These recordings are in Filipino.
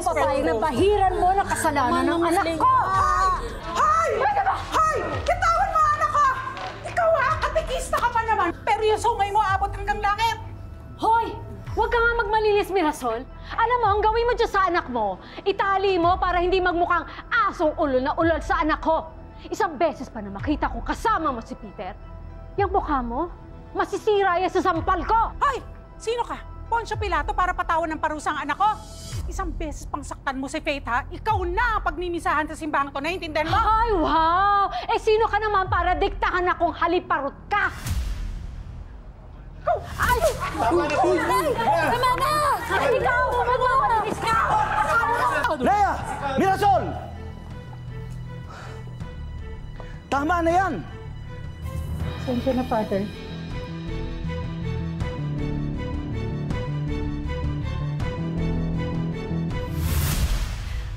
papayag na bahiran mo na kasalanan ng anak ko! Hay! Hay! Kitawan mo anak ko! Ikaw katikista ka pa naman, pero yung sungay mo abot hanggang langit! Hoy! Huwag ka nga magmalinis, Mirasol. Alam mo, ang gawin mo dyan sa anak mo, itali mo para hindi magmukhang asong ulol na ulol sa anak ko. Isang beses pa na makita ko kasama mo si Peter. Yung mukha mo, masisira yan sa sampal ko! Hay! Sino ka? Poncio Pilato para patawan ng parusang anak ko? Isang beses pang saktan mo si Faith, ha? Ikaw na ang pagmimisahan sa simbahan ko, naiintindihan mo? Ay, wow! Eh, sino ka naman para diktahan akong haliparot ka? Ay! Tama na po! Tama na! Ikaw, magmamalinis ka! Lea! Mirasol! Tama na yan! Sensya na, Father.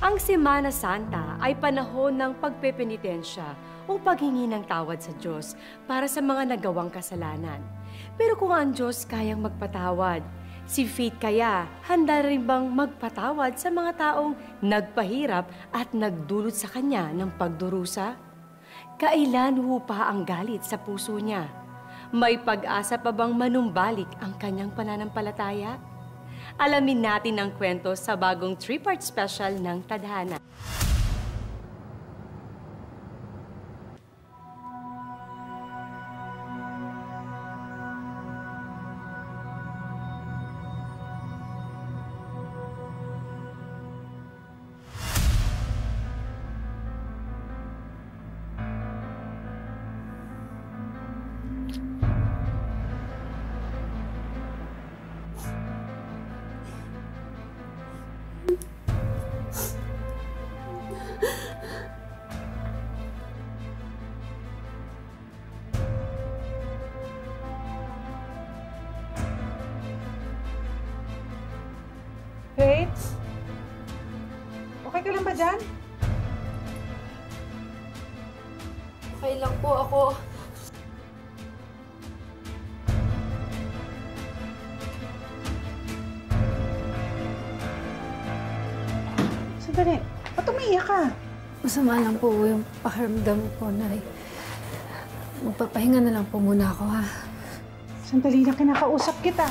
Ang Semana Santa ay panahon ng pagpepenitensya o paghingi ng tawad sa Diyos para sa mga nagawang kasalanan. Pero kung ang Diyos kayang magpatawad, si Faith kaya handa rin bang magpatawad sa mga taong nagpahirap at nagdulot sa kanya ng pagdurusa? Kailan ho pa ang galit sa puso niya? May pag-asa pa bang manumbalik ang kanyang pananampalataya? Alamin natin ang kwento sa bagong 3-part special ng Tadhana. Faith? Okay ka lang ba dyan? Okay lang po ako. Sandali, ba't umiiyak ka? Masama lang po yung pakiramdam ko, Nay. Magpapahinga na lang po muna ako, ha? Sandali na kinakausap kita.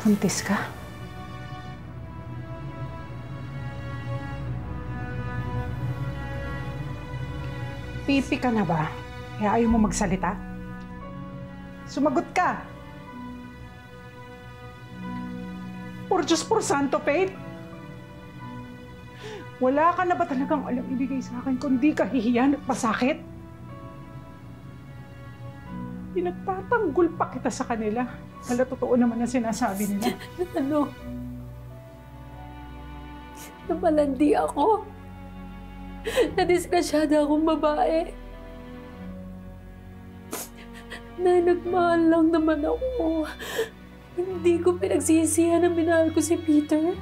Buntis ka? Pipi ka na ba? Kaya ayaw mo magsalita? Sumagot ka! Por Diyos, por Santo, Faith! Wala ka na ba talagang alam ibigay sa akin kundi kahihiyan at masakit? Pinagtatanggol pa kita sa kanila. Wala, totoo naman ang sinasabi nila. Ano? Namalandi ako. Nadisgrasyada akong babae. Na nagmahal lang naman ako. Hindi ko pinagsisihan na minahal ko si Peter.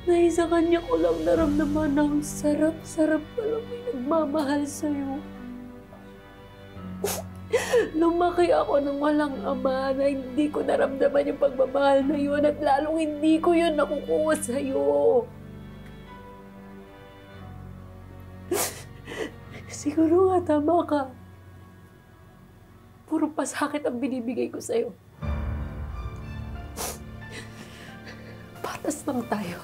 Na sa kanya ko lang naramdaman ang sarap-sarap palang may nagmamahal sa'yo. Lumaki ako nang walang ama na hindi ko naramdaman yung pagmamahal na yun at lalong hindi ko yun nakukuha sa'yo. Siguro nga tama ka. Puro pasakit ang binibigay ko sa'yo. Patas lang tayo.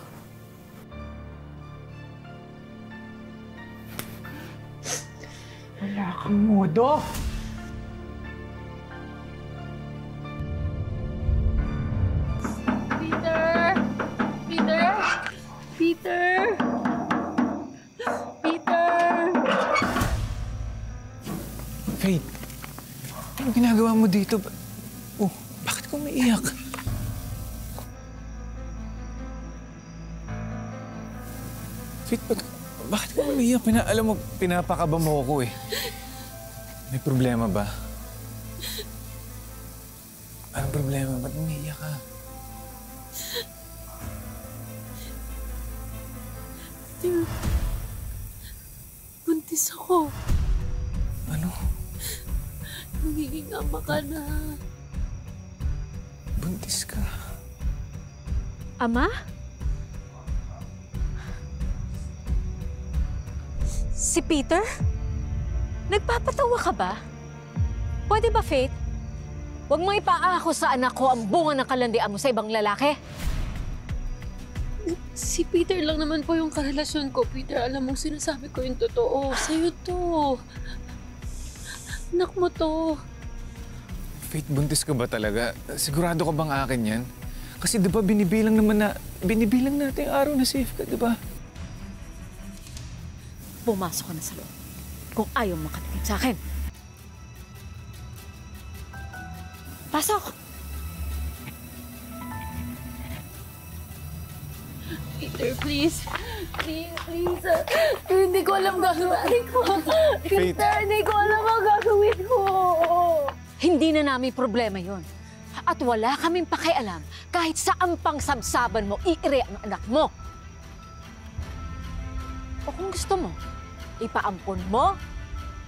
Wala kang modo. Peter! Peter! Peter! Peter! Faith, ano ginagawa mo dito? Oh, bakit ka umiiyak? Faith, bakit ka umiiyak? Alam mo, pinapakaba mo ako eh. May problema ba? Anong problema? Ba't umiiyak ka? Peter, buntis ako. Ano? Magiging ama ka na. Buntis ka? Ama? Si Peter? Nagpapatawa ka ba? Pwede ba, Faith? Huwag mo ipaako sa anak ko ang bunga ng kalandian mo sa ibang lalaki. Si Peter lang naman po yung karelasyon ko. Peter, alam mong sinasabi ko yung totoo. Sa'yo to. Anak mo to. Faith, buntis ka ba talaga? Sigurado ka bang akin yan? Kasi di ba binibilang natin yung araw na safe ka, di ba? Pumasok ka na sa loob kung ayaw makatikim sa akin. Pasok! Peter, please. Please. Hindi ko alam gagawin ko. Peter, hindi ko alam ang gagawin ko. Hindi na namin problema yon. At wala kaming pakialam kahit saan pang sabsaban mo iire ang anak mo. O kung gusto mo, ipaampon mo,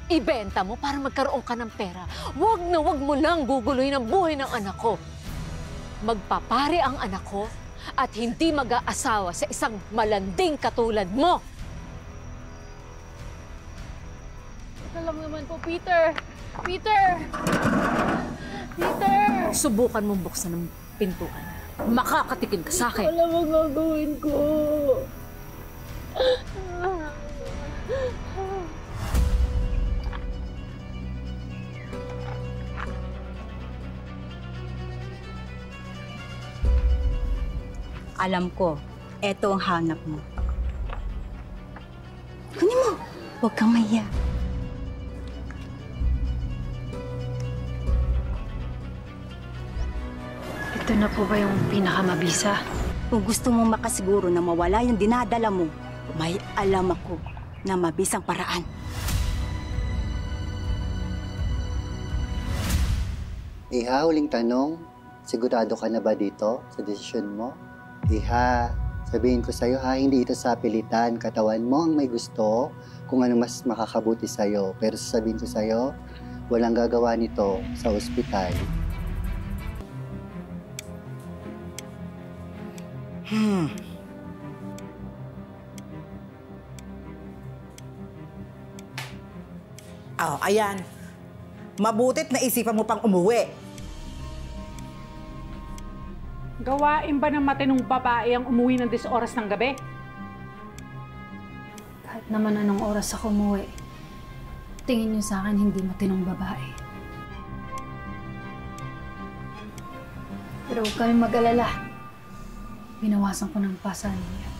ibenta mo para magkaroon ka ng pera. Huwag na huwag mo lang guguluhin ang buhay ng anak ko. Magpapare ang anak ko at hindi mag-aasawa sa isang malanding katulad mo. Ito lang naman po, Peter. Peter! Peter! Subukan mong buksan ng pintuan. Makakatikim ka sa akin. Alam ang gagawin ko. Alam ko, eto ang hanap mo. Kunin mo! Huwag kang mahiya. Ito na po ba yung pinakamabisa? Kung gusto mong makasiguro na mawala yung dinadala mo, may alam ako na mabisang paraan. Iha, huling tanong, sigurado ka na ba dito sa desisyon mo? Iha, sabihin ko sa'yo ha, hindi ito sa pilitan. Katawan mo ang may gusto kung ano mas makakabuti sa'yo. Pero sasabihin ko sa'yo, walang gagawa nito sa ospital. Oh, ayan. Mabutit na isipan mo pang umuwi. Gawain ba ng matinong babae ang umuwi ng 10 oras ng gabi? Kahit naman anong oras ako umuwi, tingin niyo sa akin hindi matinong babae. Pero huwag kami mag-alala. Binawasan ko ng pasanin niya.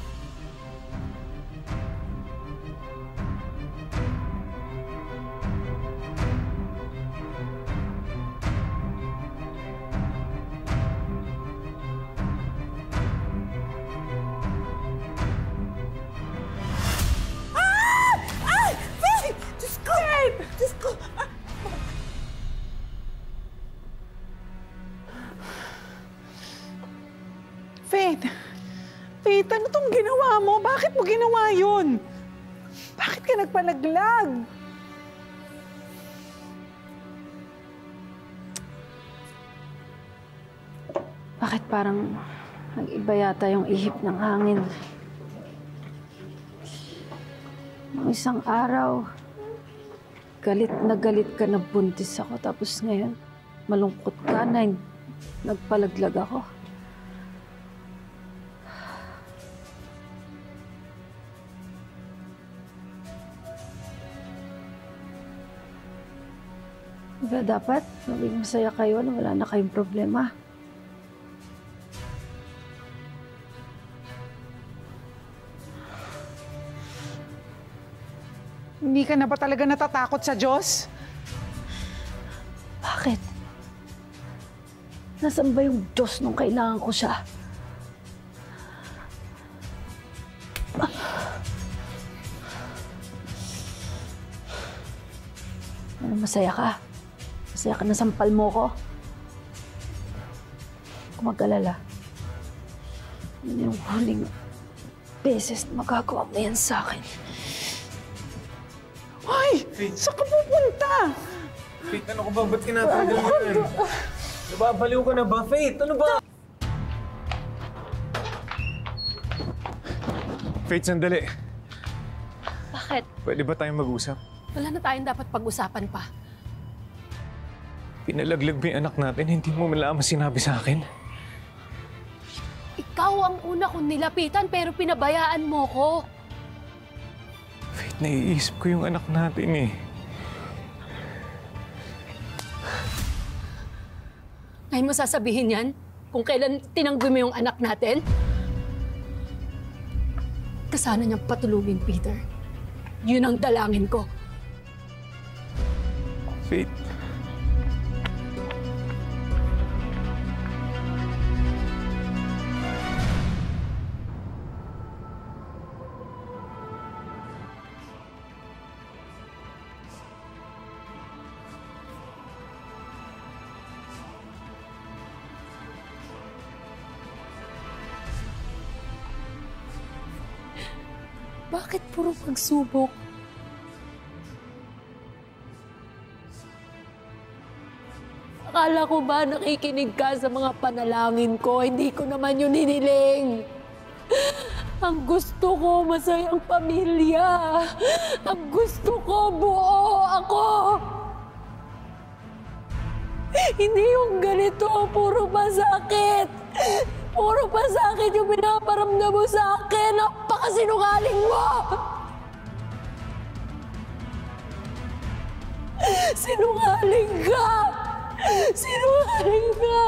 Faith, ano tong ginawa mo? Bakit mo ginawa yun? Bakit ka nagpalaglag? Bakit parang nag-iba yata yung ihip ng hangin? Nung isang araw, galit ka na buntis ako. Tapos ngayon, malungkot ka na nagpalaglag ako. Diba dapat maging masaya kayo na wala na kayong problema? Hindi ka na ba talaga natatakot sa Diyos? Bakit? Nasaan ba yung Diyos nung kailangan ko siya? Ano, masaya ka? Masaya ka na sampal mo ko? Kung mag-alala. Yun yung beses na magagawa mo yan sa akin. Ay! Saan ka pupunta? Faith, ano ka ba? Ba't kinatagal mo yan? Nababaliw ka na ba, Faith? Ano ba? Faith, sandali. Bakit? Pwede ba tayong mag-usap? Wala na tayong dapat pag-usapan pa. Pinalaglag mo yung anak natin, hindi mo malaman sinabi sa akin. Ikaw ang una kong nilapitan pero pinabayaan mo ko. Faith, naiisip ko yung anak natin eh. Ngayon mo sasabihin yan? Kung kailan tinanggi mo yung anak natin? Kasana niyang patulugin, Peter. Yun ang dalangin ko. Faith. Bakit puro pagsubok? Akala ko ba nakikinig ka sa mga panalangin ko? Hindi ko naman yun hiniling. Ang gusto ko, masayang pamilya. Ang gusto ko, buo ako. Hindi yung ganito, puro masakit. Puro pasakit yung pinaparamdam mo sa akin. Napakasinungaling mo! Sinungaling ka! Sinungaling ka!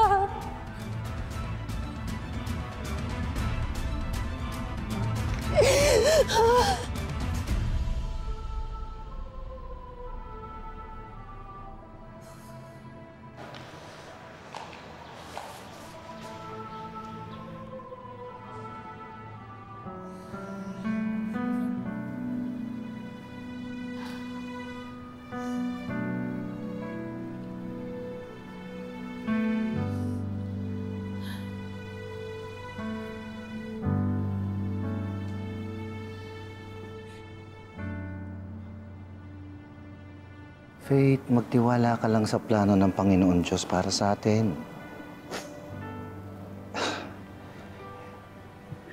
Faith, magtiwala ka lang sa plano ng Panginoon Diyos para sa atin.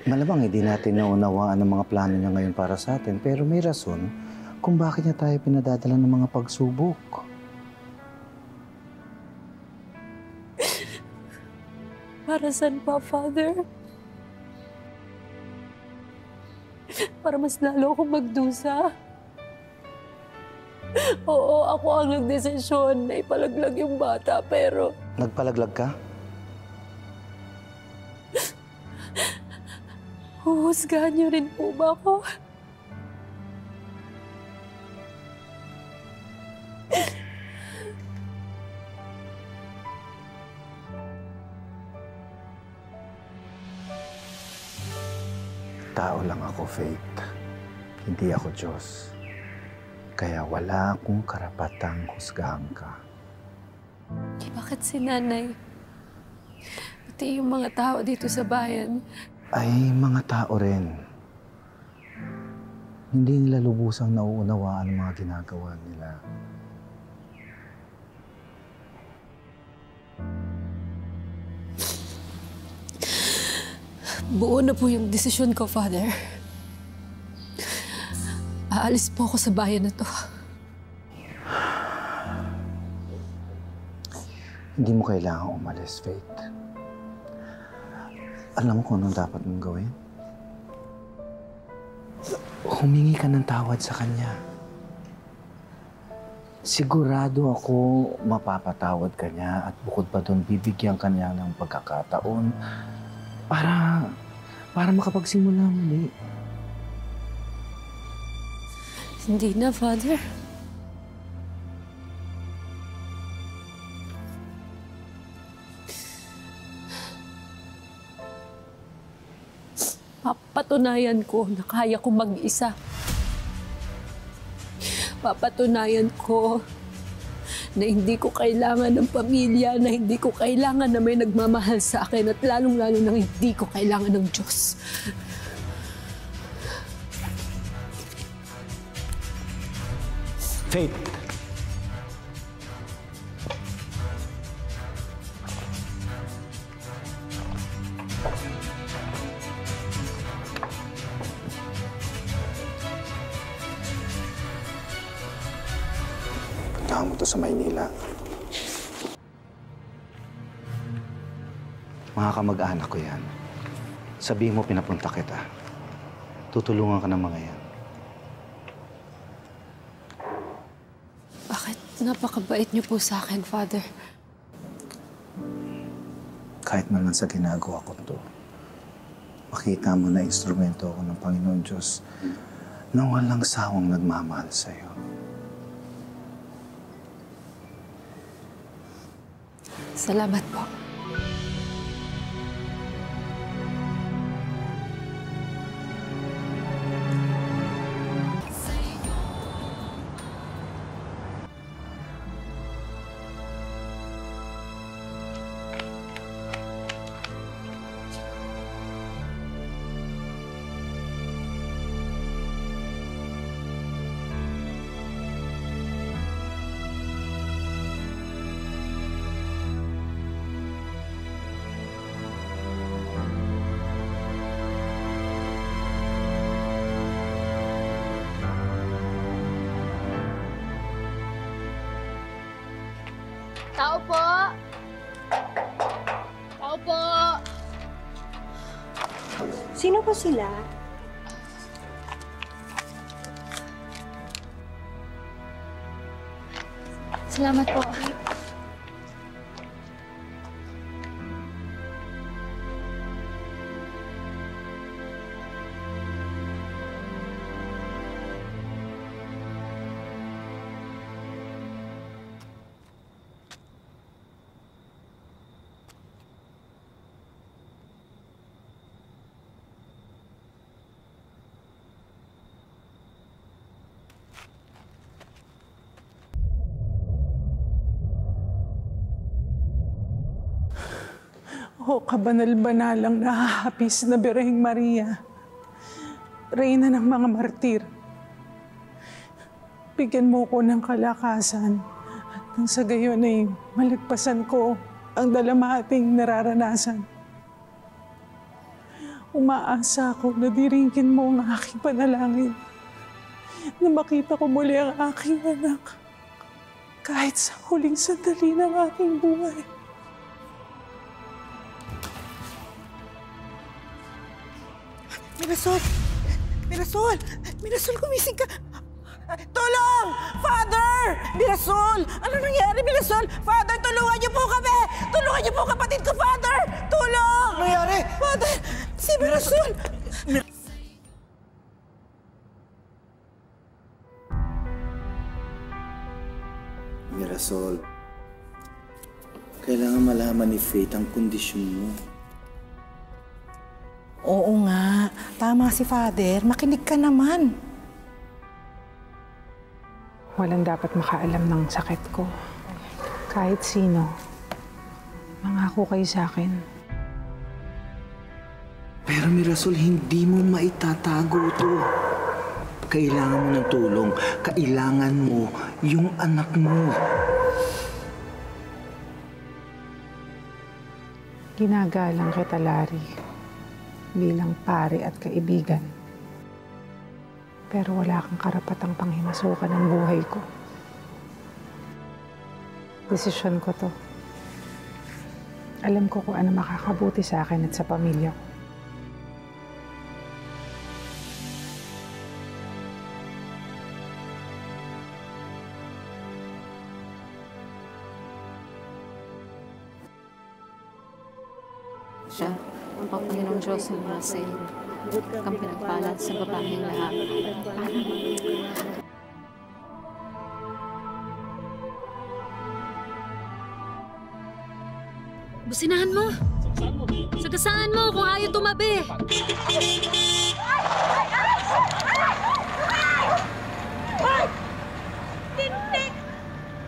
Malamang hindi natin naunawaan ang mga plano niya ngayon para sa atin, pero may rason kung bakit niya tayo pinadadala ng mga pagsubok. Para saan pa, Father? Para mas lalo akong magdusa? Oo, ako ang nagdesisyon na ipalaglag yung bata, pero... Nagpalaglag ka? Huhusgahan niyo rin po ba ako? Tao lang ako, Faith. Hindi ako Diyos. Kaya wala akong karapatang husgahan ka. Bakit si Nanay? Pati yung mga tao dito sa bayan. Ay, mga tao rin. Hindi nila lubusang nauunawaan ang mga ginagawa nila. Buo na po yung desisyon ko, Father. Aalis po ako sa bayan na to. Hindi mo kailangang umalis, Faith. Alam mo kung anong dapat mong gawin? Humingi ka ng tawad sa kanya. Sigurado ako mapapatawad ka niya at bukod pa doon, bibigyan ka niya ng pagkakataon para makapagsimula muli. Hindi na, Father. Papatunayan ko na kaya ko mag-isa. Papatunayan ko na hindi ko kailangan ng pamilya, na hindi ko kailangan na may nagmamahal sa akin at lalong-lalo na hindi ko kailangan ng Diyos. Faith! Puntahan mo to sa Maynila. Mga kamag-anak ko yan. Sabihin mo pinapunta kita. Tutulungan ka ng mga yan. Bakit napakabait niyo po sa akin, Father? Kahit man lang sa ginagawa ko to, makita mo na instrumento ako ng Panginoon Diyos na walang sawang nagmamahal sa'yo. Salamat po. Tao po! Tao po! Sino po sila? Salamat po. O kabanal-banalang nahahapis na Birheng Maria, Reyna ng mga martir. Bigyan mo ko ng kalakasan at nang sa gayon ay malagpasan ko ang dalamating nararanasan. Umaasa ako na diringin mo ang aking panalangin na makita ko muli ang aking anak kahit sa huling sandali ng aking buhay. Mirasol! Mirasol! Mirasol, gumising ka! Tulong! Father! Mirasol! Ano nangyari, Mirasol? Father, tulungan niyo po kami! Tulungan niyo po kapatid ko, Father! Tulong! Ano nangyari? Father! Si Mirasol! Mirasol, kailangan malaman ni Faith ang kondisyon mo. Oo nga. Tama si Father. Makinig ka naman. Walang dapat makaalam ng sakit ko. Kahit sino. Mangako kayo sa akin. Pero Mirasol, hindi mo maitatago to. Kailangan mo ng tulong. Kailangan mo yung anak mo. Ginagalang kita, Larry. Bilang pare at kaibigan. Pero wala kang karapatang panghimasukan ng buhay ko. Desisyon ko to. Alam ko kung ano makakabuti sa akin at sa pamilya ko. Siya, ang Panginoong Diyos ng mga sa iyo. Kang pinagpalad sa babaeng lahat. Businahan mo! Sagasaan mo kung ayaw tumabi! Tintik!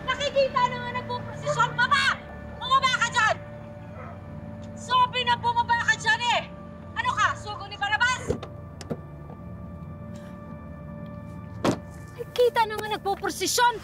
Nakikita na nga nagpuprosesyon! Baba! Bumaba ka dyan! Sabi na bumaba ka dyan eh! Ano ka? Sugo ni Barabas? Nakita na nga nagpo-prosesyon!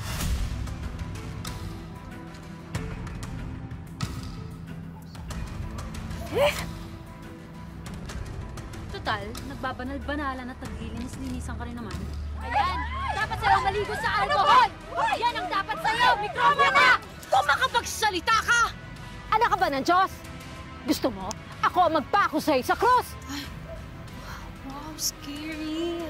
Total, nagbabanal-banalan at naglilinis-linisan ka rin naman. Ayan! Dapat sa'yo maligo sa alcohol! Yan ang dapat sa'yo! Mikroba na! Kung makapagsalita ka! Anak ka ba ng Diyos? Gusto mo, ako ang magpako sa'yo sa krus! Wow, scary!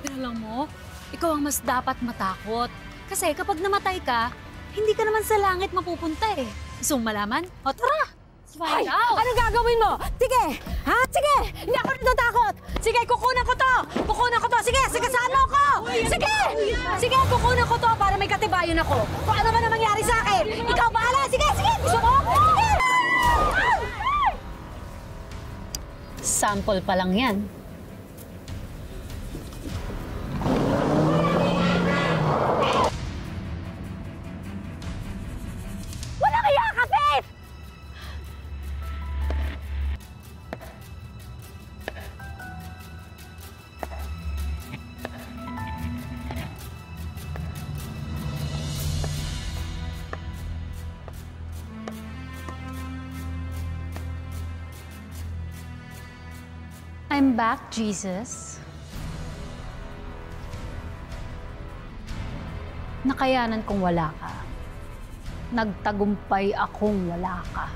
Pero alam mo, ikaw ang mas dapat matakot. Kasi kapag namatay ka, hindi ka naman sa langit mapupunta eh. Gusto mong malaman? O tara! Ay! Anong gagawin mo? Sige! Ha? Sige! Hindi ako natatakot! Sige, kukunan ko to! Kukunan ko to! Sige! Sigasaan mo ko! Sige! Sige, kukunan ko to para may katibayan ako. Kung ano man ang mangyari sa akin, ikaw bahala! Sige! Sige! Gusto mo? Sige! Sample pa lang yan. Walang iya ka, Faith! I'm back, Jesus. Nakayanan kong wala ka. Nagtagumpay akong wala ka.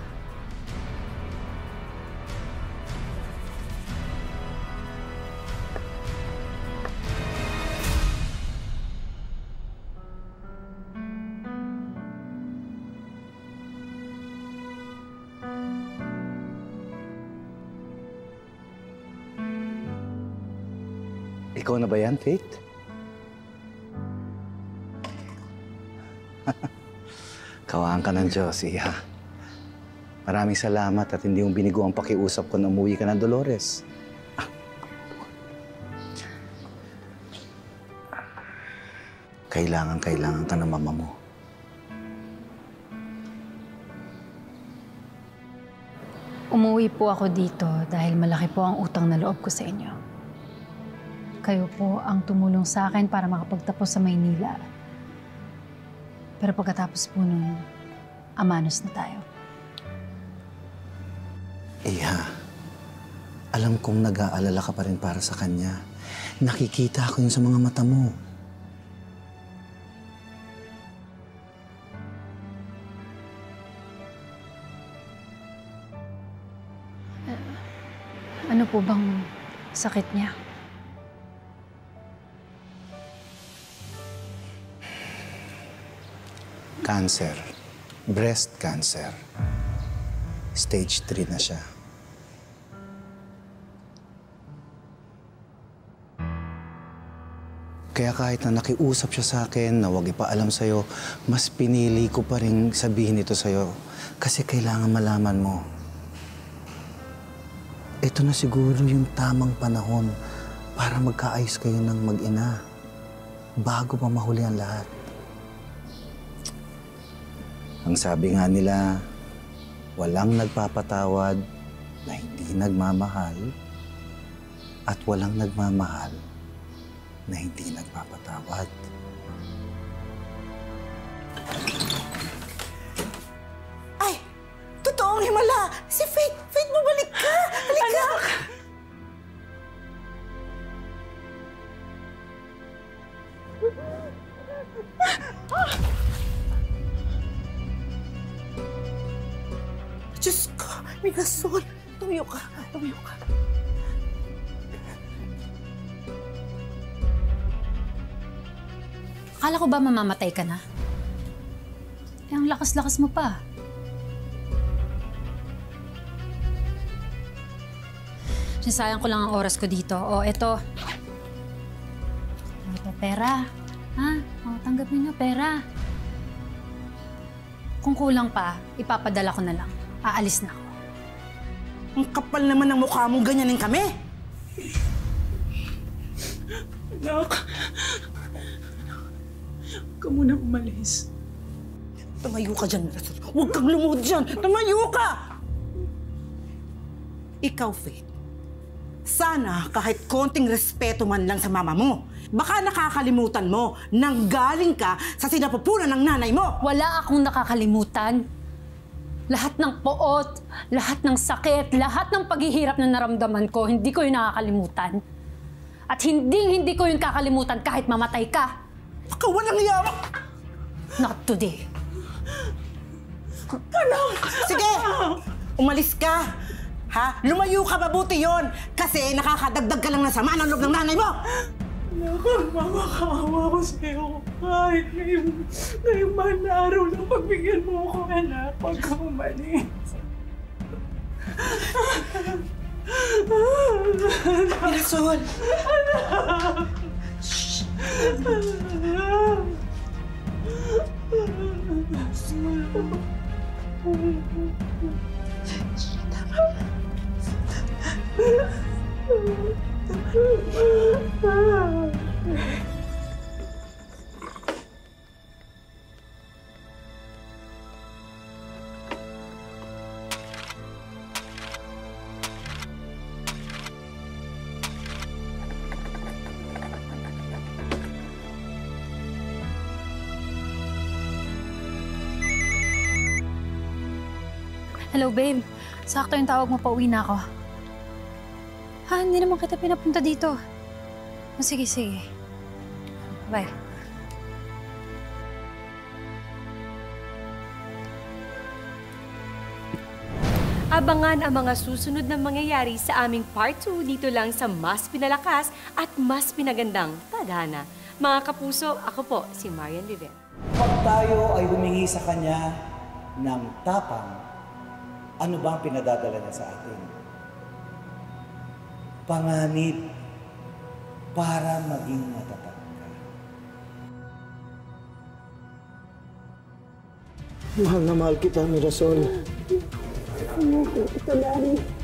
Ikaw na ba yan, Faith? Kawaan ka ng Diyos, Iha. Maraming salamat at hindi yung binigo ang pakiusap ko na umuwi ka ng Dolores. Kailangan ka ng mama mo. Umuwi po ako dito dahil malaki po ang utang na loob ko sa inyo. Kayo po ang tumulong sa akin para makapagtapos sa Maynila. Pero pagkatapos po nun, amanos na tayo. Iha, alam kong nag-aalala ka pa rin para sa kanya. Nakikita ko yun sa mga mata mo. Ano po bang sakit niya? Cancer. Breast cancer. Stage 3 na siya. Kaya kahit na nakiusap siya sa akin na huwag ipaalam sa'yo, mas pinili ko pa rin sabihin ito sa'yo kasi kailangan malaman mo. Ito na siguro yung tamang panahon para magkaayos kayo ng mag-ina bago pa mahuli ang lahat. Ang sabi nga nila, walang nagpapatawad na hindi nagmamahal at walang nagmamahal na hindi nagpapatawad. Ay! Totoong himala! Si Faith! Faith, bumalik ka! Halika! Anak! Diyos ko! Mirasol! Tumayo ka! Tumayo ka! Akala ko ba mamamatay ka na? Eh, ang lakas-lakas mo pa. Sinasayang ko lang ang oras ko dito. O, eto. Ito, pera. Ha? O, tanggapin niyo, pera. Kung kulang pa, ipapadala ko na lang. Aalis na ako. Ang kapal naman ng mukha mong ganyanin kami! Anak! Huwag ka muna umalis. Tumayo ka dyan, Mirasol. Huwag kang lumuhod dyan! Tumayo ka! Ikaw, Faith. Sana kahit konting respeto man lang sa mama mo. Baka nakakalimutan mo nang galing ka sa sinapupunan ng nanay mo. Wala akong nakakalimutan. Lahat ng poot, lahat ng sakit, lahat ng paghihirap na naramdaman ko, hindi ko yun nakakalimutan. At hindi ko yun kakalimutan kahit mamatay ka. Baka walang yawa. Not today. Sige, umalis ka. Ha? Lumayo ka, mabuti yon. Kasi nakakadagdag ka lang ng sama ng loob ng nanay mo. Makakaawa ko sa'yo. Kahit ngayong mahal na araw lang pagbigyan mo ako, anak. Huwag ka umalis. Mirasol! Anak! Shhh! Hello, babe. Sakto yung tawag mo, pauwi na ako. Ha, hindi naman kita pinapunta dito. Sige, sige. Bye. Abangan ang mga susunod na mangyayari sa aming Part 2 dito lang sa Mas Pinalakas at Mas Pinagandang Tadhana. Mga kapuso, ako po si Marian Viven. Pag tayo ay humingi sa Kanya ng tapang, ano bang pinadadala niya sa atin? Panganib para maging matatag ka. Mahal na mahal kita, Mirasol. Salamat.